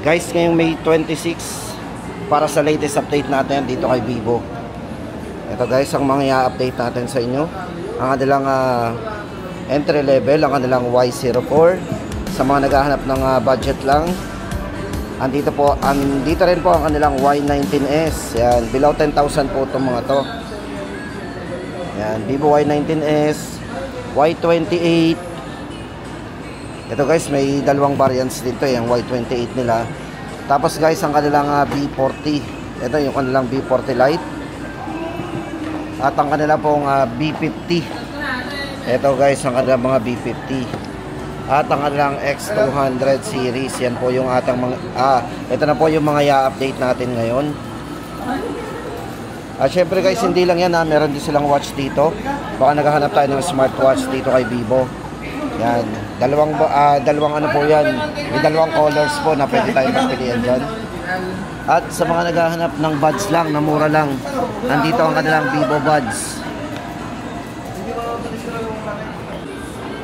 Guys, ngayong May 26 para sa latest update natin dito kay Vivo. Ito guys, ang mga i-update natin sa inyo. Ang kanilang entry level, ang kanilang Y04. Sa mga naghahanap ng budget lang, andito rin po ang kanilang Y19s. Yan, below 10,000 po itong mga to. Yan, Vivo Y19s, Y28. Ito guys, may dalawang variants dito, yung Y28 nila. Tapos guys, ang kanilang B40. Ito yung kanilang B40 Lite. At ang kanila pong B50. Ito guys, ang kanilang mga B50. At ang kanilang X200 series. Yan po yung atang mga ito na po yung mga i-update natin ngayon. At syempre guys, hindi lang yan meron din silang watch dito. Baka naghahanap tayo ng smartwatch dito kay Vivo. Yan, dalawang ano po yan. May dalawang colors po na pwede tayong pagpilian dyan. At sa mga naghahanap ng buds lang, na mura lang, nandito ang kanilang Vivo Buds.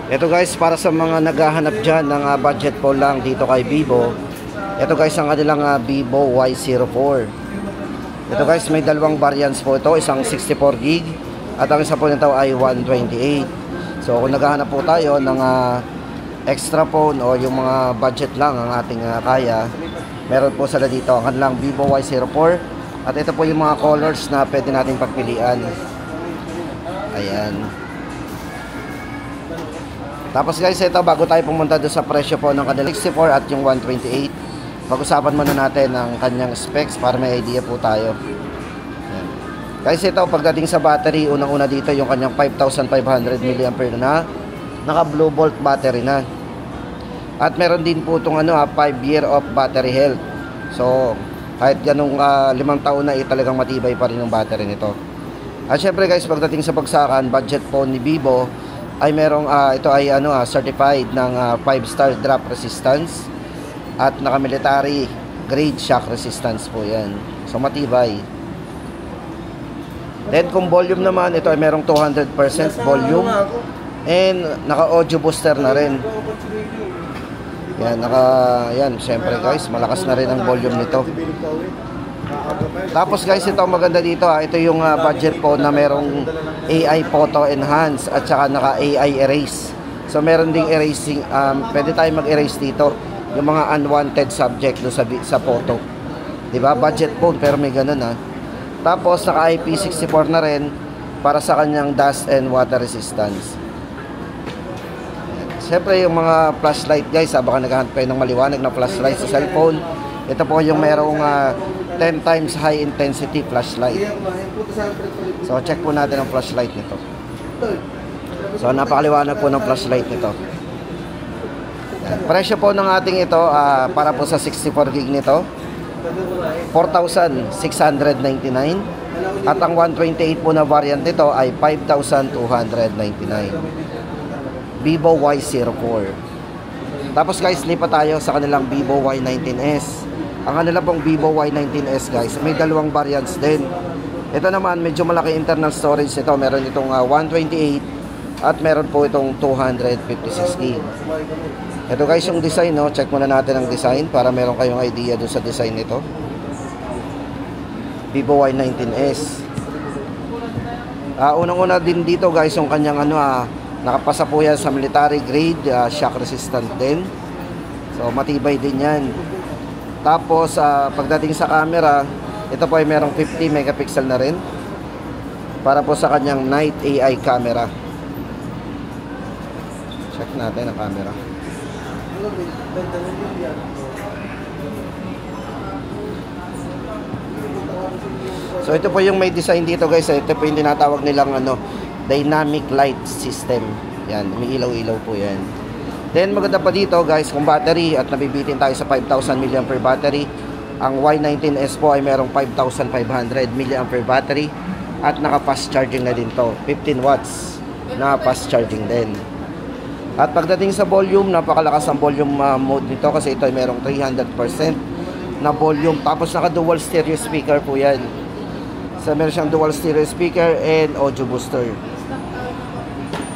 Ito guys, para sa mga naghahanap dyan ng budget po lang dito kay Vivo. Ito guys, ang kanilang Vivo Y04. Ito guys, may dalawang variants po ito. Isang 64GB at ang isa po nito ay 128. So kung naghahanap po tayo ng extra phone o yung mga budget lang ang ating kaya, meron po sila dito ang kanilang Vivo Y04. At ito po yung mga colors na pwede natin pagpilian. Ayan. Tapos guys, ito bago tayo pumunta doon sa presyo po ng kanilang 64 at yung 128, pag-usapan muna natin ang kanyang specs para may idea po tayo. Guys, ito pagdating sa battery, unang-una dito yung kanyang 5,500 mAh na naka Blue Bolt battery na. At meron din po itong 5 year of battery health. So, kahit ganung 5 taon na talagang matibay pa rin yung battery nito. At syempre guys, pagdating sa bagsakan, budget phone ni Vivo ay merong ito ay certified ng 5-star drop resistance at naka-military grade shock resistance po yan. So, matibay. Then kung volume naman, ito ay merong 200% volume and naka-audio booster na rin. Yan, syempre guys, malakas na rin ang volume nito. Tapos guys, ito maganda dito ito yung budget po na merong AI photo enhance at saka naka-AI erase. So meron ding erasing, pwede tayo mag-erase dito yung mga unwanted subject do sa photo. 'Di ba? Budget phone pero may ganun Tapos naka IP64 na rin para sa kanyang dust and water resistance. Siyempre yung mga flashlight guys, baka naghahanap kayo ng maliwanag na flashlight sa cellphone. Ito po yung merong 10 times high intensity flashlight. So check po natin ang flashlight nito. So napakaliwanag po ng flashlight nito. Presyo po ng ating ito para po sa 64GB nito, 4,699 at ang 128 po na variant nito ay 5,299. Vivo Y04. Tapos guys, lipat tayo sa kanilang Vivo Y19s. Ang kanila pong Vivo Y19s guys, may dalawang variants din. Ito naman, medyo malaki internal storage ito. Meron itong 128 at meron po itong 256GB. Ito guys yung design, check muna natin ang design para meron kayong idea doon sa design nito. Vivo Y19s. Unang-una din dito guys yung kanyang nakapasa po yan sa military grade, shock resistant din. So matibay din yan. Tapos pagdating sa camera, ito po ay merong 50 megapixel na rin para po sa kanyang night AI camera. Check natin ang camera. So ito po yung may design dito guys. Ito po yung tinatawag nilang dynamic light system. Yan, may ilaw-ilaw po yan. Then maganda pa dito guys, kung battery at nabibitin tayo sa 5,000 mAh battery, ang Y19s po ay merong 5,500 mAh battery at naka fast charging na din to, 15 watts na fast charging din. At pagdating sa volume, napakalakas ang volume mode nito kasi ito ay merong 300% na volume. Tapos naka dual stereo speaker po yan. So meron siyang dual stereo speaker and audio booster.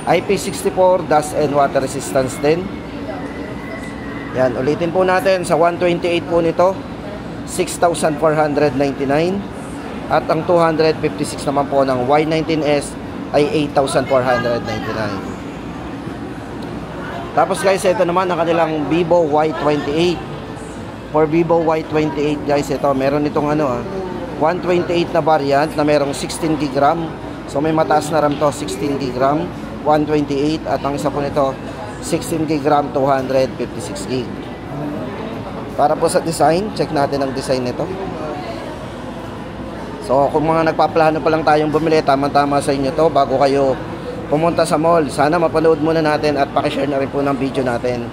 IP64, dust and water resistance din. Yan, ulitin po natin sa 128 po nito, 6,499. At ang 256 naman po ng Y19S ay 8,499. Tapos guys, ito naman ang kanilang Vivo Y28. For Vivo Y28 guys, ito meron itong 128 na variant na merong 16 GB RAM. So may mataas na RAM to, 16 GB RAM, 128. At ang isa po nito, 16 GB RAM, 256 GB. Para po sa design, check natin ang design nito. So kung mga nagpaplano pa lang tayong bumili, tama-tama sa inyo to bago kayo pumunta sa mall. Sana mapanood muna natin at pakishare na rin po ng video natin.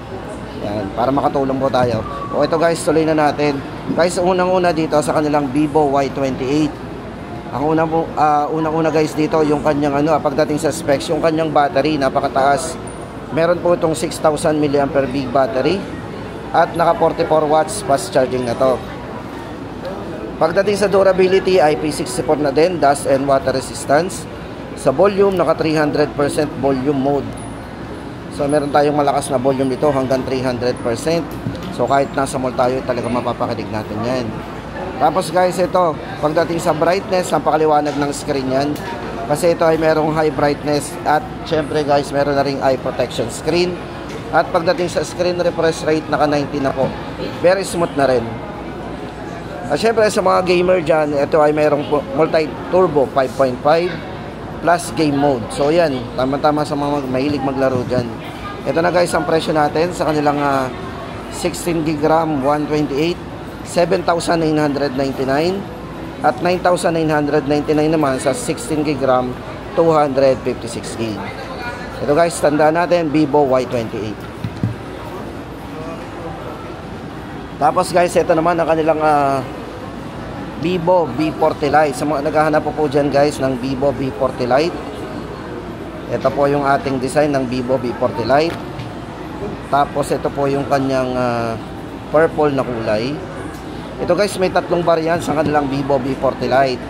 Yan, para makatulong po tayo. O ito guys, tuloy na natin. Guys, unang-una dito sa kanilang Vivo Y28. Ang unang-una guys dito, yung kanyang pagdating sa specs, yung kanyang battery, napakataas. Meron po itong 6,000 mAh big battery at naka 44 watts fast charging na to. Pagdating sa durability, IP64 na din, dust and water resistance. Sa volume, naka 300% volume mode. So meron tayong malakas na volume dito hanggang 300%. So kahit nasa mall tayo, talaga mapapakinig natin yan. Tapos guys, ito, pagdating sa brightness, napakaliwanag ng screen yan. Kasi ito ay merong high brightness. At syempre guys, meron na ring eye protection screen. At pagdating sa screen refresh rate, naka 90 na po. Very smooth na rin. At syempre sa mga gamer dyan, ito ay merong multi-turbo 5.5 plus game mode. So yan, tama-tama sa mga mahilig maglaro dyan. Ito na guys ang presyo natin sa kanilang 16 GB RAM 128, 7,999. At 9,999 naman sa 16 GB RAM 256 GB. Ito guys, tandaan natin, Vivo Y28. Tapos guys, ito naman ang kanilang Vivo V40 Lite. Sa mga naghahanap po dyan guys ng Vivo V40 Lite, ito po yung ating design ng Vivo V40 Lite. Tapos ito po yung kanyang purple na kulay. Ito guys, may tatlong variant sa kanilang Vivo V40 Lite.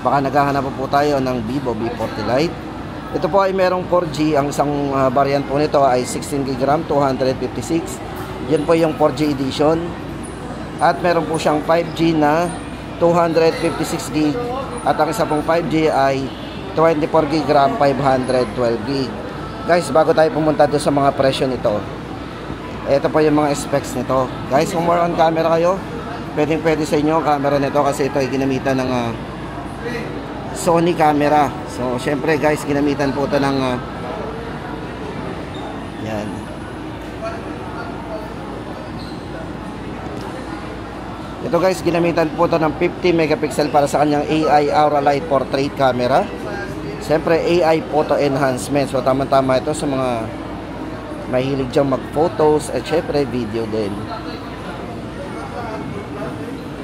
Baka naghahanap po tayo ng Vivo V40 Lite. Ito po ay merong 4G. Ang isang variant po nito ay 16 GB RAM 256. Yan po yung 4G edition. At meron po siyang 5G na 256 GB. At ang isa pong 5G ay 24 GB RAM 512 GB. Guys, bago tayo pumunta doon sa mga presyo nito, ito po yung mga specs nito. Guys, kung more on camera kayo, pwede sa inyo ang camera nito kasi ito ay ginamitan ng Sony camera. So, syempre guys, ginamitan po ito ng yan. Ito guys, ginamitan po ito ng 50 megapixel para sa kanyang AI Aura Light Portrait camera. Siyempre, AI photo enhancement. So, tama-tama ito sa mga mahilig dyan mag-photos at syempre, video din.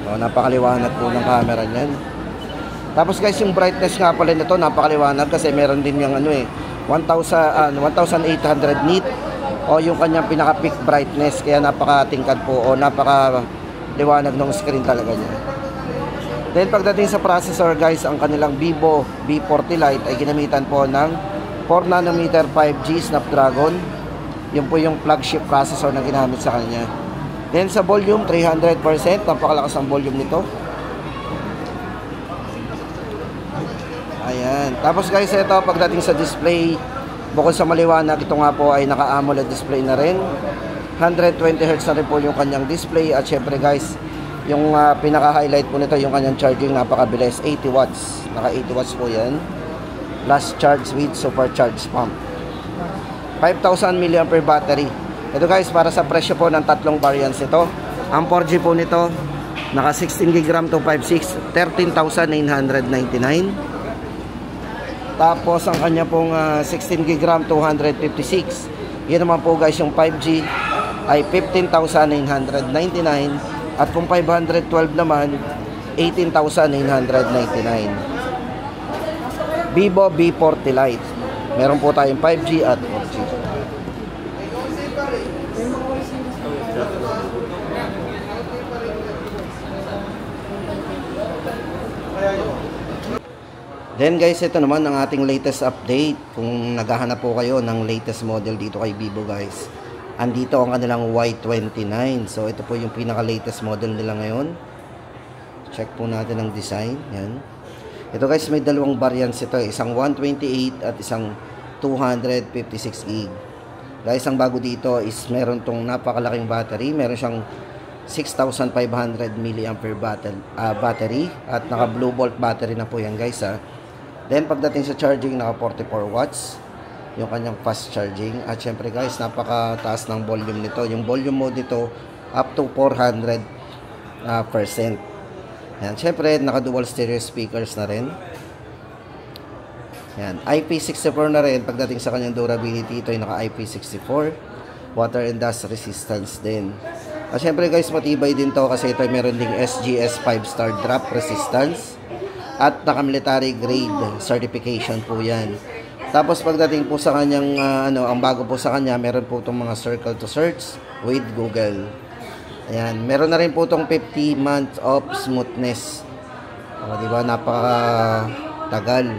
So, napakaliwanag po ng camera niyan. Tapos guys, yung brightness nga pala nito, napakaliwanag kasi meron din yung 1,800 nit o yung kanyang pinaka-peak brightness. Kaya napaka-tingkad po o napaka-liwanag ng screen talaga niya. Then pagdating sa processor guys, ang kanilang Vivo V40 Lite ay ginamitan po ng 4nm 5G Snapdragon. Yun po yung flagship processor na ginamit sa kanya. Then sa volume, 300%. Napakalakas ang volume nito. Ayan. Tapos guys, ito pagdating sa display, bukod sa maliwanag, ito nga po ay naka-AMOLED display na rin. 120Hz na rin po yung kanyang display. At syempre guys, yung pinaka-highlight po nito, yung kanyang charging, napakabilis, 80 watts. Naka 80 watts po yan. Plus charge with supercharge pump. 5,000 mAh battery. Ito guys, para sa presyo po ng tatlong variants ito. Ang 4G po nito, naka 16 GB RAM 256, 13,999. Tapos ang kanya pong 16 GB RAM 256. Yan naman po guys, yung 5G ay 15,999. At kung 512 naman, 18,999. Vivo V40 Lite. Meron po tayong 5G at 4G. Then guys, ito naman ang ating latest update. Kung naghahanap po kayo ng latest model dito kay Vivo guys. andito ang kanilang Y29. So ito po yung pinaka latest model nila ngayon. Check po natin ang design. Yan. Ito guys, may dalawang variants ito, isang 128 at isang 256 gig. Guys, ang bago dito is meron tong napakalaking battery. Meron siyang 6,500 mAh battery at naka blue bolt battery na po yan guys ha. Then pagdating sa charging, naka 44 watts yung kanyang fast charging. At syempre guys, napakataas ng volume nito. Yung volume mode nito up to 400%. Yan, syempre naka dual stereo speakers na rin. Yan, IP64 na rin. Pagdating sa kanyang durability, ito ay naka IP64, water and dust resistance din. At syempre guys, matibay din to kasi ito ay meron ding SGS 5-star drop resistance at naka military grade certification po yan. Tapos pagdating po sa kanyang ang bago po sa kanya, meron po itong mga circle to search with Google. Ayan, meron na rin po itong 50 months of smoothness. O, diba, napaka-tagal.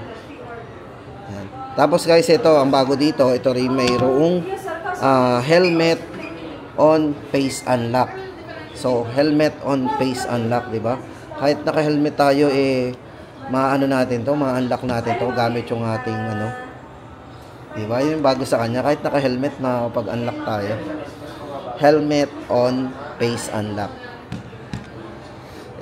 Ayan. Tapos guys, ito, ang bago dito, ito rin mayroong helmet on face unlock. So, helmet on face unlock, diba? Kahit naka-helmet tayo, maano natin to, ma-unlock natin to gamit yung ating, diba? Yung bago sa kanya, kahit naka-helmet na pag-unlock tayo. Helmet on face unlock.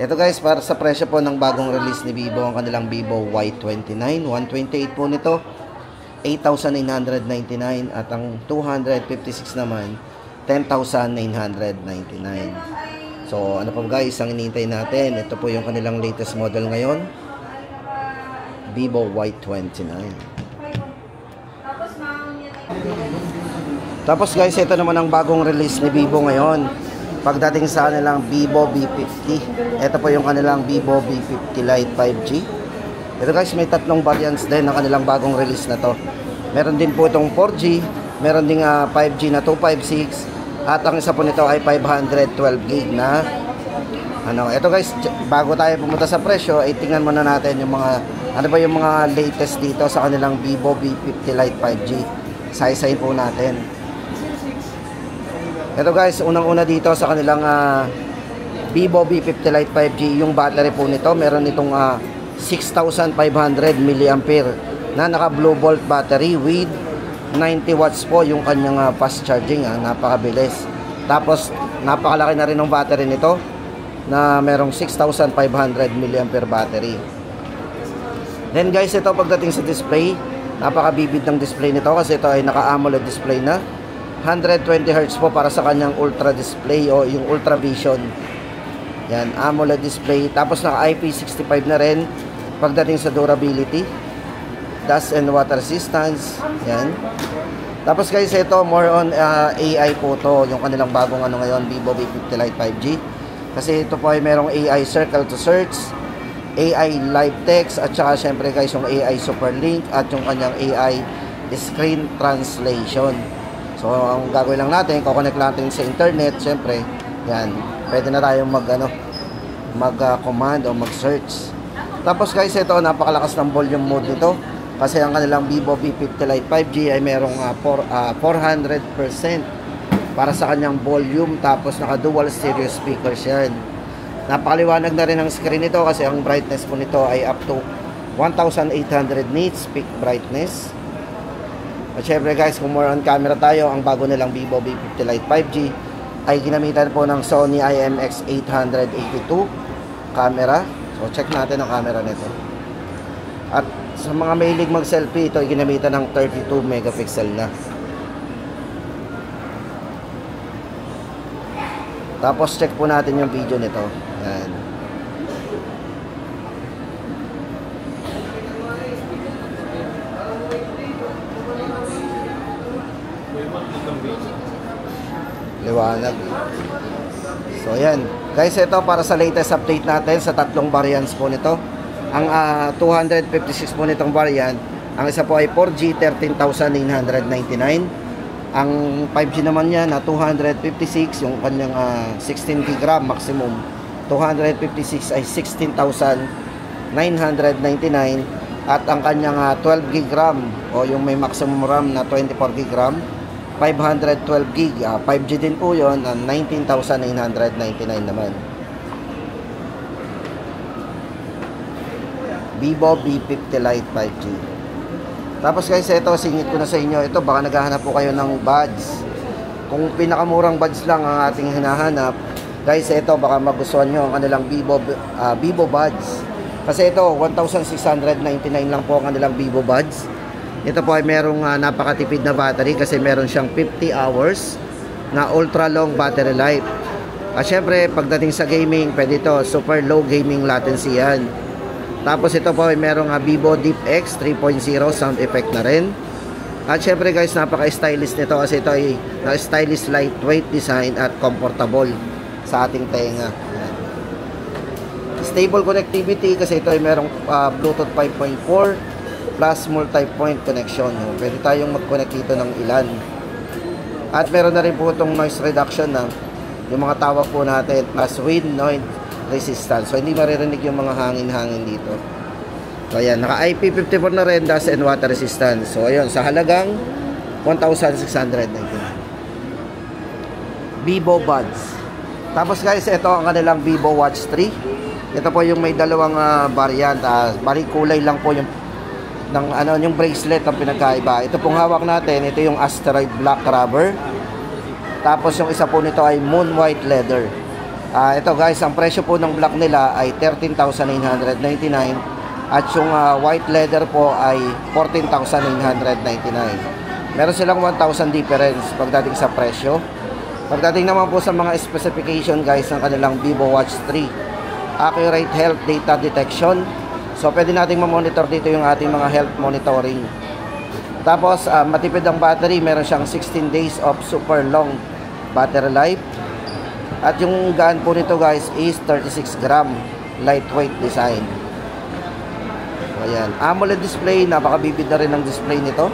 Ito guys, para sa presyo po ng bagong release ni Vivo, ang kanilang Vivo Y29, 128 po nito, 8,999 at ang 256 naman, 10,999. So, ano po guys, ang inintay natin, ito po yung kanilang latest model ngayon, Vivo Y29. Tapos guys, ito naman ang bagong release ni Vivo ngayon. Pagdating sa kanilang Vivo V50, ito po yung kanilang Vivo V50 Lite 5G. Ito guys, may tatlong variants din ng kanilang bagong release na to. Meron din po itong 4G, meron din 5G na 256, at ang isa po nito ay 512 gig na ito guys, bago tayo pumunta sa presyo, ay tingnan muna natin yung mga yung mga latest dito sa kanilang Vivo V50 Lite 5G. Isa-isahin po natin. Ito guys, unang-una dito sa kanilang Vivo V50 Lite 5G, yung battery po nito, meron itong 6,500 mAh na naka blue bolt battery with 90 watts po yung kanyang fast charging. Napakabilis. Tapos napakalaki na rin ng battery nito na merong 6,500 mAh battery. Then guys, ito pagdating sa display, napakabibid ng display nito kasi ito ay naka AMOLED display na 120Hz po para sa kanyang ultra display o yung ultra vision. Yan, AMOLED display. Tapos naka IP65 na rin pagdating sa durability, dust and water resistance. Yan. Tapos guys, ito more on AI po to, yung kanilang bagong ngayon, Vivo V50 Lite 5G. Kasi ito po ay merong AI circle to search, AI live text, at saka syempre guys yung AI super link at yung kanyang AI screen translation. So ang gagawin lang natin, kukonect natin sa internet, syempre yan, pwede na tayong mag-command o mag-search. Tapos guys, ito napakalakas ng volume mode nito kasi ang kanilang Vivo V50 Lite 5G ay merong 400% para sa kanyang volume. Tapos naka dual stereo speakers yan. Napakaliwanag na rin ang screen nito kasi ang brightness po nito ay up to 1,800 nits peak brightness. At syempre guys, kung more on camera tayo, ang bago nilang Vivo V50 Lite 5G ay ginamitan po ng Sony IMX882 camera. So check natin ang camera nito. At sa mga mahilig mag-selfie, ito ay ginamitan ng 32 megapixel na. Tapos check po natin yung video nito. Yan. Liwanag. So yan. Guys, ito para sa latest update natin sa tatlong variants po nito. Ang 256 po nitong variant, ang isa po ay 4G 13,999. Ang 5G naman niya na 256, yung kanyang 16 GB RAM maximum. 256 ay 16,999 at ang kanyang 12 GB RAM o yung may maximum RAM na 24 GB RAM 512 gig, 5G din po yun, 19,999 naman. Vivo V50 Lite 5G. Tapos guys, ito, singit ko na sa inyo. Ito, baka naghahanap po kayo ng buds. Kung pinakamurang buds lang ang ating hinahanap, guys, ito, baka magustuhan nyo ang kanilang Vivo buds. Kasi ito, 1,699 lang po ang kanilang Vivo buds. Ito po ay merong napakatipid na battery kasi meron siyang 50 hours na ultra long battery life. At syempre, pagdating sa gaming, pwede ito, super low gaming latency yan. Tapos ito po ay merong Vivo Deep X 3.0 sound effect na rin. At syempre guys, napaka-stylish nito kasi ito ay stylish lightweight design at comfortable sa ating tenga. Ayan. Stable connectivity kasi ito ay merong Bluetooth 5.4 plus multi-point connection. Pwede tayong mag-connect dito ng ilan. At meron na rin po itong noise reduction na yung mga tawag po natin as wind noise resistance. So hindi maririnig yung mga hangin-hangin dito. So ayan, naka IP54 na rin, dust and water resistance. So ayun, sa halagang 1,699. Vivo Buds. Tapos guys, ito ang kanilang Vivo Watch 3. Ito po yung may dalawang variant. Bali kulay lang po yung yung bracelet ang pinagkaiba. Ito pong hawak natin, ito yung Asteroid Black Rubber. Tapos yung isa po nito ay Moon White Leather. Ito guys, ang presyo po ng black nila ay 13,999 at yung white leather po ay 14,999. Meron silang 1,000 difference pagdating sa presyo. Pagdating naman po sa mga specification guys ng kanilang Vivo Watch 3, accurate health data detection. So, pwede nating ma-monitor dito yung ating mga health monitoring. Tapos, matipid ang battery. Meron siyang 16 days of super long battery life. At yung gaan po nito guys is 36 gram. Lightweight design. So, ayan. AMOLED display. Napakabibid na rin ang display nito.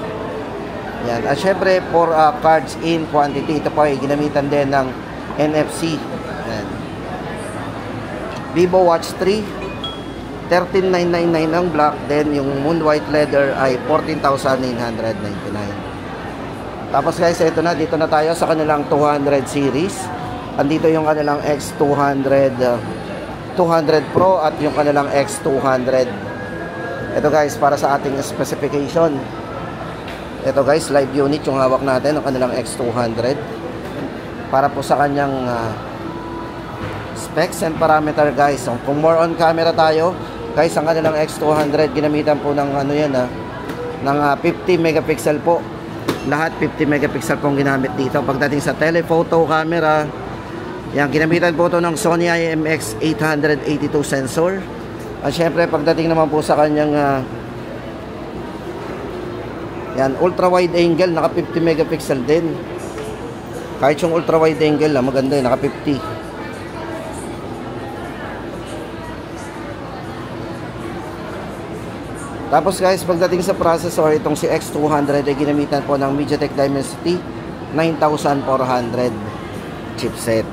Ayan. At syempre, for cards in quantity. Ito po ay ginamitan din ng NFC. Ayan. Vivo Watch 3. 13,999 ang black, then yung Moon White Leather ay 14,999. Tapos guys, ito na, dito na tayo sa kanilang 200 series. Andito yung kanilang X200 200 Pro at yung kanilang X200. Ito guys, para sa ating specification. Ito guys, live unit yung hawak natin, ang kanilang X200. Para po sa kanyang specs and parameter guys. So, kung more on camera tayo, guys, ang kanilang X200 ginamitan po ng ng 50 megapixel po. Lahat 50 megapixel pong ginamit dito. Pagdating sa telephoto camera, yan, ginamitan po ito ng Sony IMX 882 sensor. At syempre, pagdating naman po sa kanyang yan, ultra wide angle, naka 50 megapixel din. Kahit yung ultra wide angle, maganda yun, naka 50. Tapos guys, pagdating sa processor, itong si X200 ay ginamitan po ng MediaTek Dimensity 9400 chipset.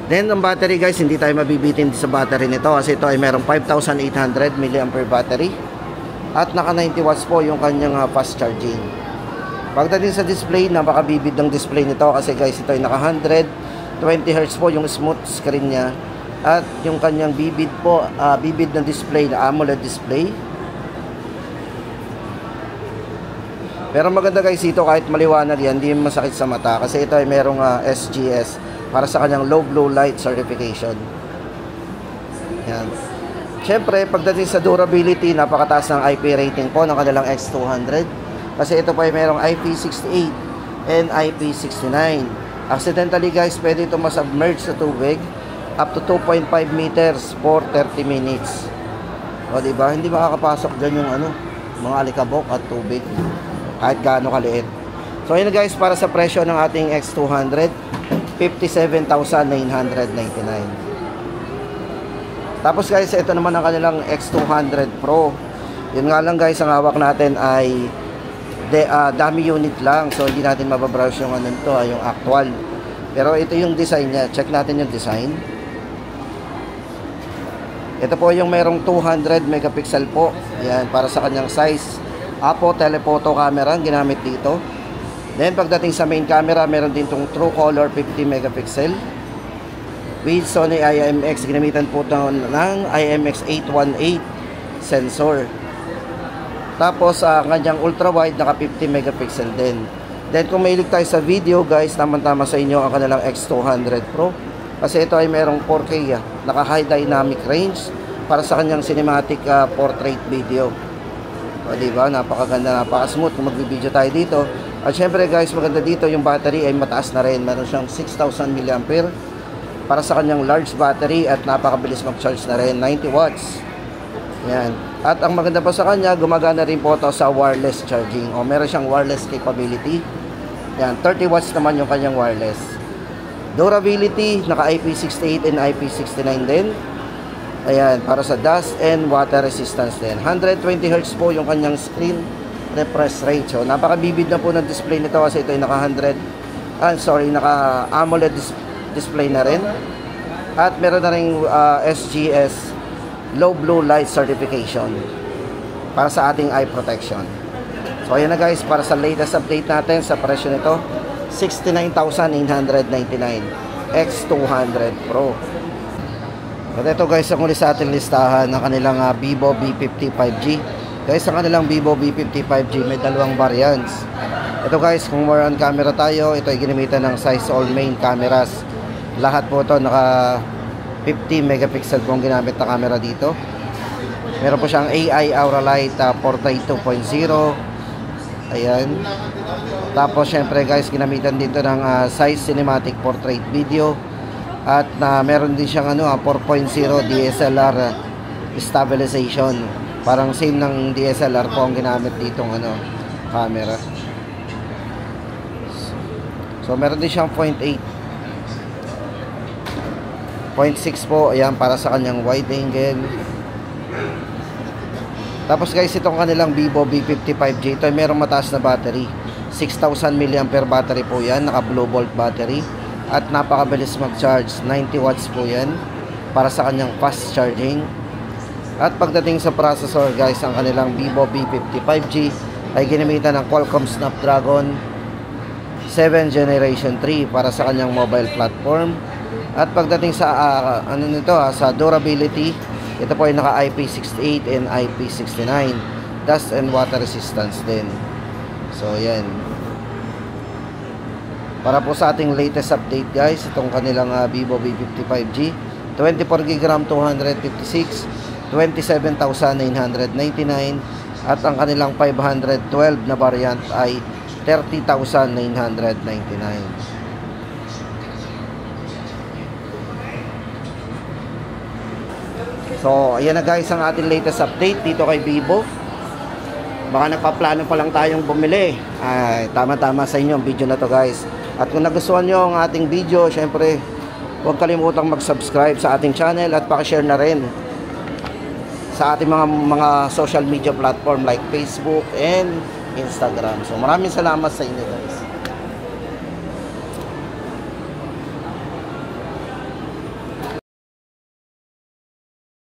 Then, ang battery guys, hindi tayo mabibitin sa battery nito kasi ito ay merong 5,800 mAh battery at naka 90 watts po yung kanyang fast charging. Pagdating sa display, napakabibid ng display nito kasi guys, ito ay naka 120 Hz po yung smooth screen niya at yung kanyang bibid po, bibid ng display na AMOLED display. Pero maganda guys ito, kahit maliwanag yan, hindi masakit sa mata kasi ito ay merong SGS para sa kanyang low blue light certification. Yan. Siyempre, pagdating sa durability, napakataas ng IP rating po ng kanilang X200 kasi ito po ay merong IP68 and IP69. Accidentally guys, pwede ito masubmerge sa tubig up to 2.5 meters for 30 minutes. O diba, hindi makakapasok dyan yung mga alikabok at tubig kahit gaano kaliit. So yun guys, para sa presyo ng ating X200, 57,999. Tapos guys, ito naman ang kanilang X200 Pro. Yun nga lang guys, ang hawak natin ay dummy unit lang. So hindi natin mababrowse yung yung actual. Pero ito yung design niya. Check natin yung design. Ito po yung merong 200 megapixel po. Yan, para sa kanyang size. Apo telephoto camera ang ginamit dito. Then pagdating sa main camera, meron din itong Truecolor 50 megapixel with Sony IMX. Ginamitan po ito ng IMX818 sensor. Tapos ang kanyang ultra wide naka 50 megapixel din. Then kung mahilig tayo sa video guys, tamang-tama sa inyo ang kanilang X200 Pro. Kasi ito ay merong 4K, naka high dynamic range para sa kanyang cinematic portrait video. O, diba? Napakaganda, napaka-smooth kung magbibideo tayo dito. At syempre guys, maganda dito yung battery ay mataas na rin. Meron siyang 6,000 mAh para sa kanyang large battery at napakabilis mag-charge na rin, 90 watts. Yan. At ang maganda pa sa kanya, gumagana rin po ito sa wireless charging. O, meron siyang wireless capability. Yan, 30 watts naman yung kanyang wireless. Durability, naka IP68 and IP69 din. Ayan, para sa dust and water resistance din. 120Hz po yung kanyang screen refresh rate. So, napakabibid na po ng display nito kasi ito ay naka AMOLED display na rin. At meron na rin SGS Low Blue Light Certification para sa ating eye protection. So, ayan na guys, para sa latest update natin sa presyo nito, 69,999 X200 Pro. At ito guys, ang uli sa ating listahan ng kanilang Vivo V50 5G. Guys, ang kanilang Vivo V50 5G may dalawang variants. Ito guys, kung more on camera tayo, ito ay ginamitan ng size all main cameras. Lahat po ito naka 50 megapixel po ang ginamit na camera dito. Meron po siyang AI Aura Light Portrait 2.0. Ayan. Tapos syempre guys, ginamitan dito ng size cinematic portrait video. At meron din siyang 4.0 DSLR stabilization. Parang same ng DSLR po ang ginamit ditong camera. So meron din siyang 0.8, 0.6 po, ayan, para sa kanyang wide angle. Tapos guys, itong kanilang Vivo V50 5G, ito ay merong mataas na battery, 6,000 mAh battery po yan, naka blue volt battery. At napakabilis mag-charge, 90 watts po yan para sa kanyang fast charging. At pagdating sa processor guys, ang kanilang Vivo V50 5G ay ginamitan ng Qualcomm Snapdragon 7 Generation 3 para sa kanyang mobile platform. At pagdating sa sa durability, ito po ay naka IP68 and IP69, dust and water resistance din. So yan, para po sa ating latest update guys, itong kanilang Vivo V50 5G, 24GB RAM 256, 27,999. At ang kanilang 512 na variant ay 30,999. So, ayan na guys ang ating latest update dito kay Vivo. Baka nagpaplano pa lang tayong bumili. Ay, tama-tama sa inyo ang video na to guys. At kung nagustuhan nyo ang ating video, syempre, huwag kalimutang mag-subscribe sa ating channel at pakishare na rin sa ating mga social media platform like Facebook and Instagram. So maraming salamat sa inyo guys.